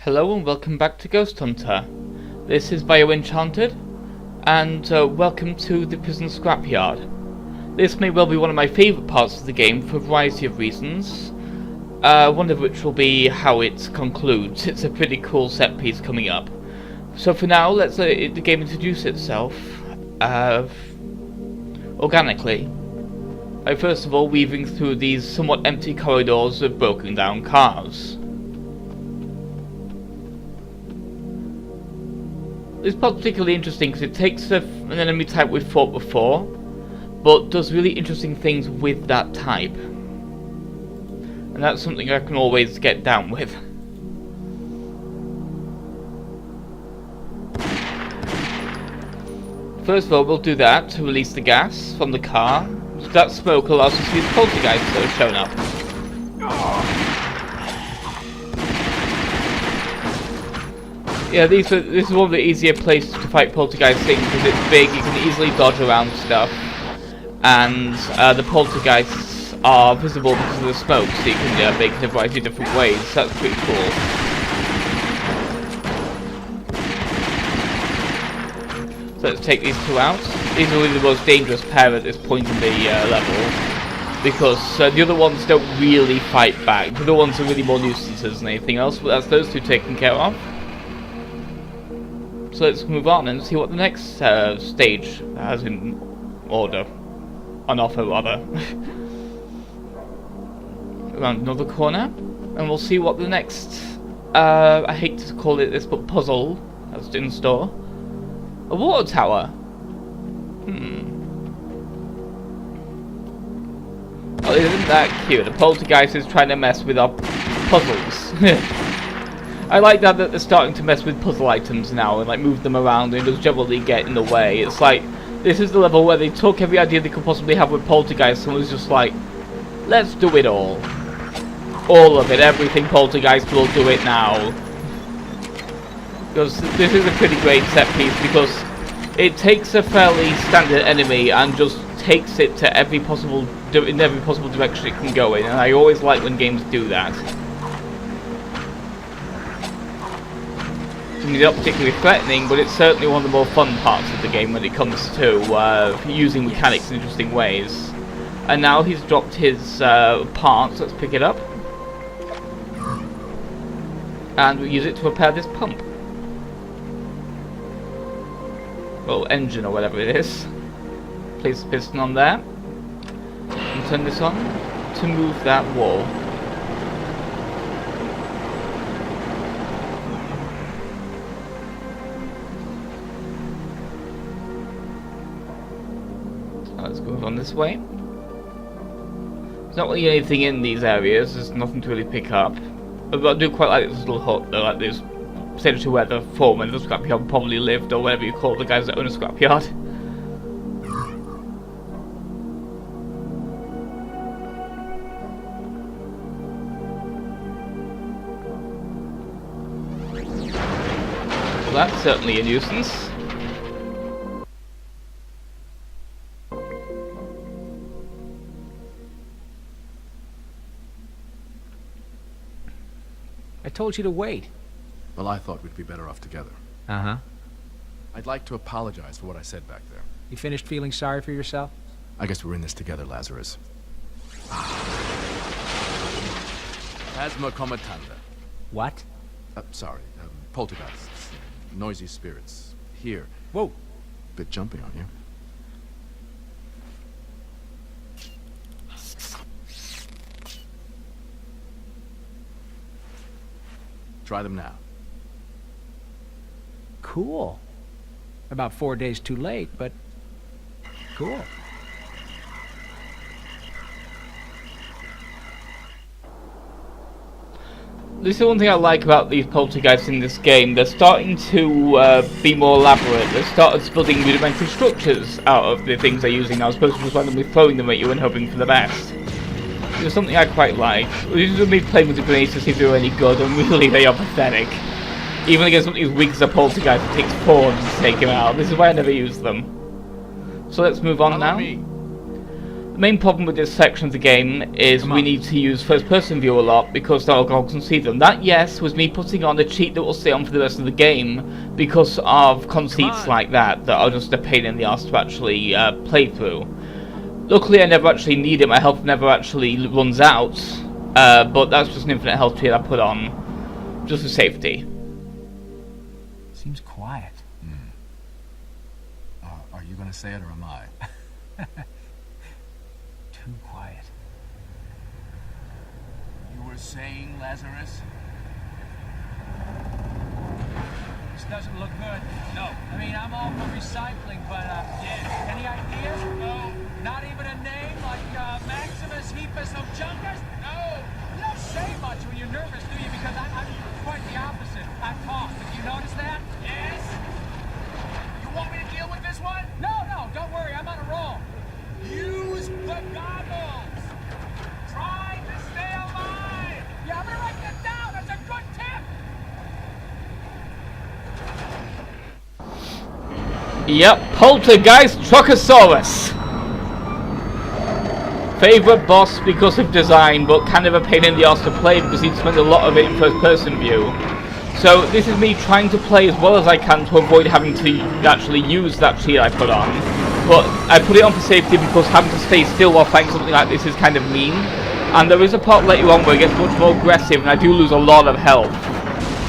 Hello and welcome back to Ghosthunter. This is Enchanted, and welcome to the prison scrapyard. This may well be one of my favourite parts of the game for a variety of reasons, one of which will be how it concludes. It's a pretty cool set piece coming up. So for now, let's let the game introduce itself organically, by first of all weaving through these somewhat empty corridors of broken down cars. This part's particularly interesting because it takes an enemy type we've fought before, but does really interesting things with that type. And that's something I can always get down with. First of all, we'll do that to release the gas from the car. That smoke allows us to see the poltergeists that have shown up. Yeah, this is one of the easier places to fight poltergeist things because it's big, you can easily dodge around stuff, and the poltergeists are visible because of the smoke, so you can make it in a variety of different ways. So that's pretty cool. So let's take these two out. These are really the most dangerous pair at this point in the level, because the other ones don't really fight back. The other ones are really more nuisances than anything else, but that's those two taken care of. So let's move on and see what the next stage has in order. On offer, rather. Around another corner, and we'll see what the next, I hate to call it this, but puzzle has in store. A water tower. Oh, isn't that cute? The poltergeist is trying to mess with our puzzles. I like that they're starting to mess with puzzle items now and like move them around and just generally get in the way. It's like, this is the level where they took every idea they could possibly have with poltergeist and was just like, let's do it all. All of it, everything poltergeist, will do it now. Because this is a pretty great set piece because it takes a fairly standard enemy and just takes it to every possible direction it can go in, and I always like when games do that. I mean, not particularly threatening, but it's certainly one of the more fun parts of the game when it comes to using mechanics in interesting ways. And now he's dropped his parts. Let's pick it up, and we'll use it to repair this pump. Well, engine or whatever it is. Place the piston on there, and turn this on to move that wall. Let's move on this way. There's not really anything in these areas, there's nothing to really pick up. But I do quite like this little hut, though, like this, essentially where the foreman of the scrapyard probably lived, or whatever you call the guys that own a scrapyard. Well, that's certainly a nuisance. I told you to wait. Well, I thought we'd be better off together. Uh-huh. I'd like to apologize for what I said back there. You finished feeling sorry for yourself? I guess we're in this together, Lazarus. Asthma comatanda. What? Sorry. Poltergeists. Noisy spirits. Here. Whoa. Bit jumpy on you. Try them now. Cool. About 4 days too late, but cool. This is one thing I like about these poltergeists in this game. They're starting to be more elaborate. They've started building rudimentary structures out of the things they're using now, as opposed to just randomly throwing them at you and hoping for the best. It's something I quite like. These are me playing with the grenades to see if they're any good, and really they are pathetic. Even against something as weak as a poltergeist, it takes pawns to take him out. This is why I never use them. So let's move on now. The main problem with this section of the game is we need to use first-person view a lot because the alcohol can see them. That, yes, was me putting on a cheat that will stay on for the rest of the game because of conceits like that are just a pain in the arse to actually play through. Luckily, I never actually need it. My health never actually runs out, but that's just an infinite health cheat I put on just for safety. Seems quiet. Are you gonna say it or am I? Too quiet. You were saying, Lazarus? This doesn't look good. No. I mean, I'm all for recycling, but, yeah. Any ideas? No. Not even a name like, Maximus Heapus of Junkus? No. You don't say much when you're nervous, do you? Because I'm quite the opposite. I talk. Did you notice that? Yes. You want me to deal with this one? No, don't worry. I'm on a roll. Use the goggles! Try to stay alive! Yeah, I'm gonna write that down. That's a good tip. Yep, Poltergeist Truckosaurus. Favorite boss because of design, but kind of a pain in the arse to play because you spend a lot of it in first-person view. So this is me trying to play as well as I can to avoid having to actually use that cheat I put on. But I put it on for safety because having to stay still while fighting something like this is kind of mean. And there is a part later on where it gets much more aggressive and I do lose a lot of health.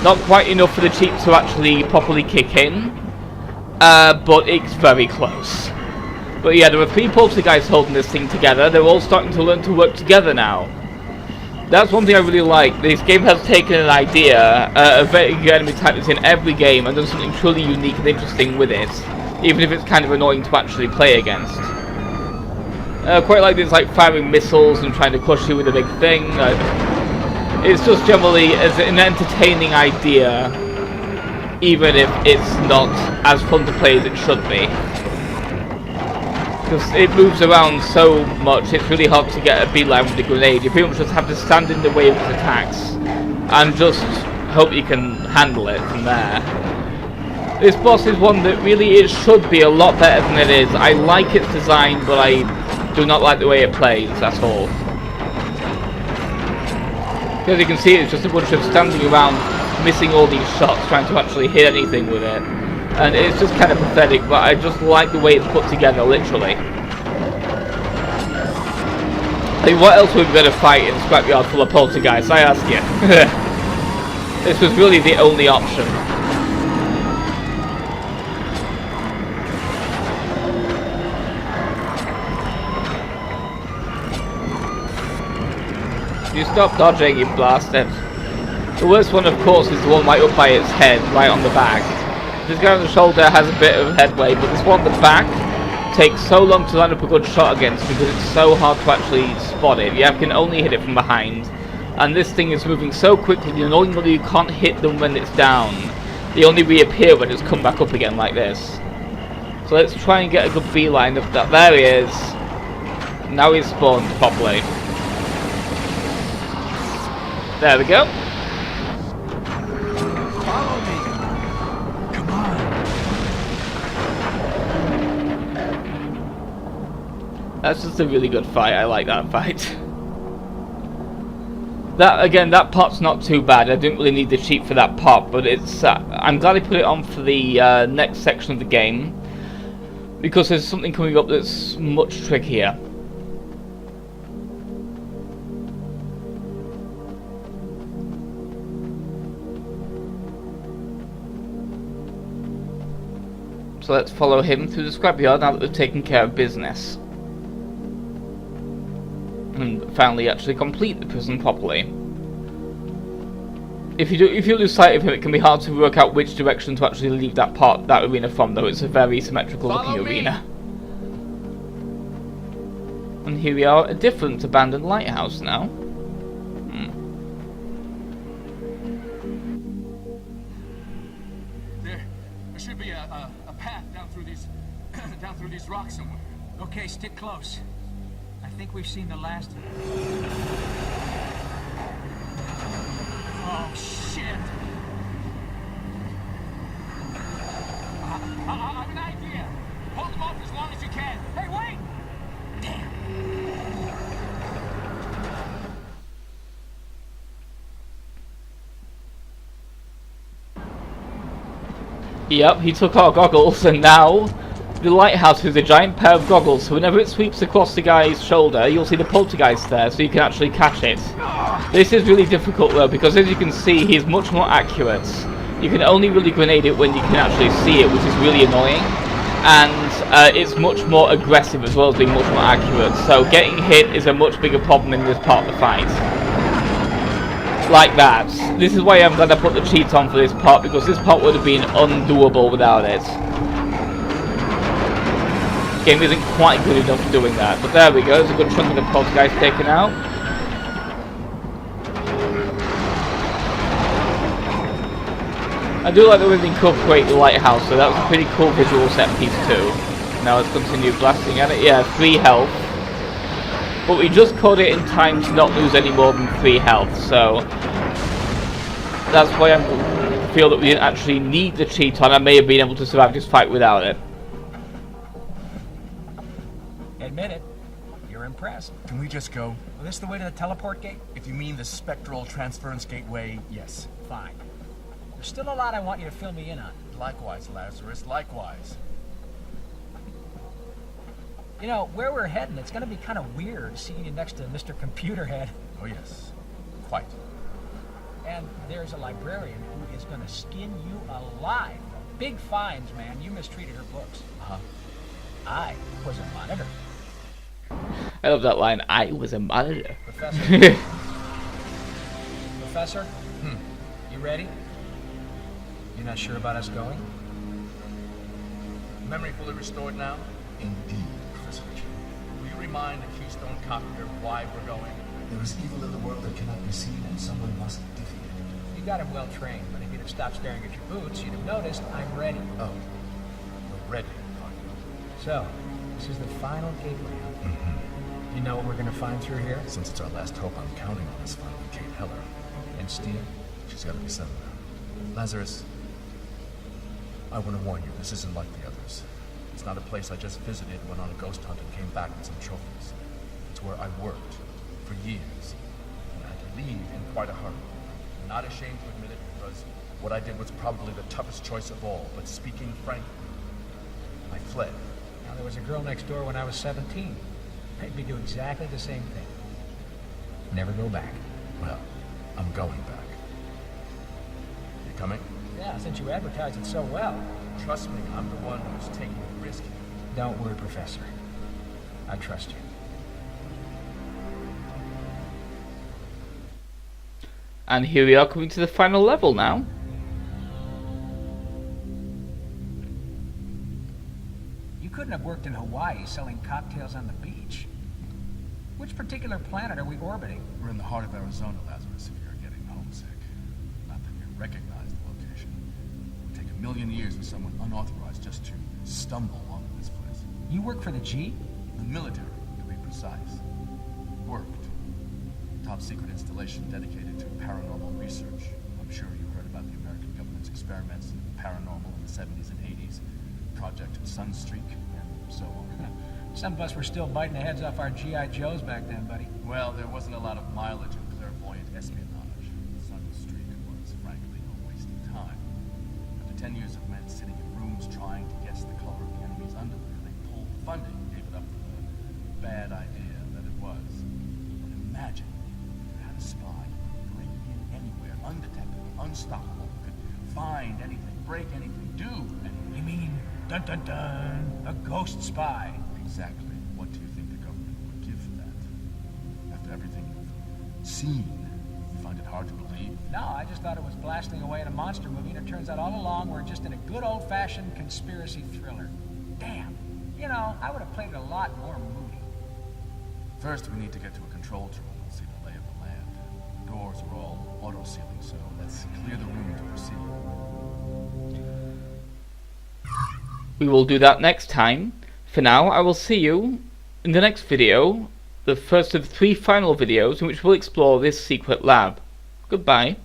Not quite enough for the cheat to actually properly kick in, but it's very close. But yeah, there are 3 poltergeists holding this thing together. They're all starting to learn to work together now. That's one thing I really like. This game has taken an idea, a very good enemy type that's in every game, and done something truly unique and interesting with it, even if it's kind of annoying to actually play against. Quite like this, like firing missiles and trying to crush you with a big thing. It's just generally as an entertaining idea, even if it's not as fun to play as it should be. Because it moves around so much, it's really hard to get a beeline with the grenade. You pretty much just have to stand in the way of its attacks and just hope you can handle it from there. This boss is one that really it should be a lot better than it is. I like its design, but I do not like the way it plays, that's all. As you can see, it's just a bunch of standing around, missing all these shots, trying to actually hit anything with it. And it's just kind of pathetic, but I just like the way it's put together, literally. I mean, what else would we better fight in a scrapyard full of poltergeists, I ask you? This was really the only option. You stop dodging, you bastard. The worst one, of course, is the one right up by its head, right on the back. This guy on the shoulder has a bit of headway, but this one at the back takes so long to line up a good shot against because it's so hard to actually spot it. You can only hit it from behind. And this thing is moving so quickly, annoyingly you can't hit them when it's down. They only reappear when it's come back up again like this. So let's try and get a good beeline of that. There he is. Now he's spawned properly. There we go. Follow me! Come on! That's just a really good fight. I like that fight. That again, that part's not too bad. I didn't really need the cheat for that part, but it's. I'm glad I put it on for the next section of the game because there's something coming up that's much trickier. So let's follow him through the scrapyard now that we've taken care of business. And finally actually complete the prison properly. If you lose sight of him, it can be hard to work out which direction to actually leave that arena from, though it's a very symmetrical looking arena. And here we are, a different abandoned lighthouse now. There should be a path down through these rocks somewhere. Okay, stick close. I think we've seen the last of it. Oh, shit! I have an idea. Hold them off as long as you can. Hey, wait! Damn. Yep, he took our goggles, and now the lighthouse is a giant pair of goggles, so whenever it sweeps across the guy's shoulder, you'll see the poltergeist there, so you can actually catch it. This is really difficult though, because as you can see, he's much more accurate. You can only really grenade it when you can actually see it, which is really annoying. And it's much more aggressive as well as being much more accurate, so getting hit is a much bigger problem in this part of the fight. Like that. This is why I'm glad I put the cheat on for this part, because this part would have been undoable without it. The game isn't quite good enough for doing that, but there we go, there's a good chunk of the poltergeist taken out. I do like the way they incorporate the lighthouse, so that was a pretty cool visual set piece too. Now let's continue blasting at it. Yeah, 3 health. But we just caught it in time to not lose any more than 3 health, so that's why I feel that we didn't actually need the cheat on. I may have been able to survive this fight without it. Admit it. You're impressed. Can we just go? Well, this the way to the teleport gate? If you mean the spectral transference gateway, yes. Fine. There's still a lot I want you to fill me in on. Likewise, Lazarus, likewise. You know, where we're heading, it's going to be kind of weird seeing you next to Mr. Computer Head. Oh yes, quite. And there's a librarian who is going to skin you alive. Big fines, man. You mistreated her books. Uh-huh. I was a monitor. I love that line, I was a monitor. Professor? Professor? You ready? You're not sure about us going? Memory fully restored now? Indeed, Professor Richard. Will you remind the Keystone Copier why we're going? There is evil in the world that cannot be seen, and someone must defeat it. You got him well trained, but if you'd have stopped staring at your boots, you'd have noticed I'm ready. Oh, we're ready, are you? So, this is the final gateway, huh? Mm-hmm. You know what we're going to find through here? Since it's our last hope, I'm counting on us finding Kate Heller. And Steel? She's got to be somewhere. Lazarus, I want to warn you, this isn't like the others. It's not a place I just visited, went on a ghost hunt, and came back with some trophies. It's where I worked for years, and I had to leave in quite a hurry. I'm not ashamed to admit it, because what I did was probably the toughest choice of all, but speaking frankly, I fled. Now, there was a girl next door when I was 17. Made me do exactly the same thing. Never go back. Well, I'm going back. You coming? Yeah, since you advertised it so well. Trust me, I'm the one who's taking the risk here. Don't worry, Professor. I trust you. And here we are coming to the final level now. You couldn't have worked in Hawaii selling cocktails on the beach. Which particular planet are we orbiting? We're in the heart of Arizona, Lazarus, if you're getting homesick. Not that you recognize the location. It would take 1,000,000 years for someone unauthorized just to stumble onto this place. You work for the G? The military, to be precise. Worked. Top secret installation dedicated to paranormal research. I'm sure you heard about the American government's experiments in paranormal in the 70s and 80s. Project Sunstreak, and so on. Some of us were still biting the heads off our G.I. Joes back then, buddy. Well, there wasn't a lot of mileage in clairvoyant espionage. Sunstreak was, frankly, a waste of time. After 10 years of men sitting in rooms trying to guess the color of the enemy's underwear, they pulled funding, gave it up for the bad idea that it was. But imagine you had a spy break in anywhere, undetected, unstoppable, could find anything, break anything, do anything. You mean, dun dun dun, a ghost spy? Exactly. What do you think the government would give for that? After everything you've seen, you find it hard to believe? No, I just thought it was blasting away in a monster movie, and it turns out all along we're just in a good old-fashioned conspiracy thriller. Damn. You know, I would have played it a lot more moody. First, we need to get to a control room and see the lay of the land. The doors are all auto-sealing, so let's clear the room to proceed. We will do that next time. For now, I will see you in the next video, the first of 3 final videos in which we'll explore this secret lab. Goodbye.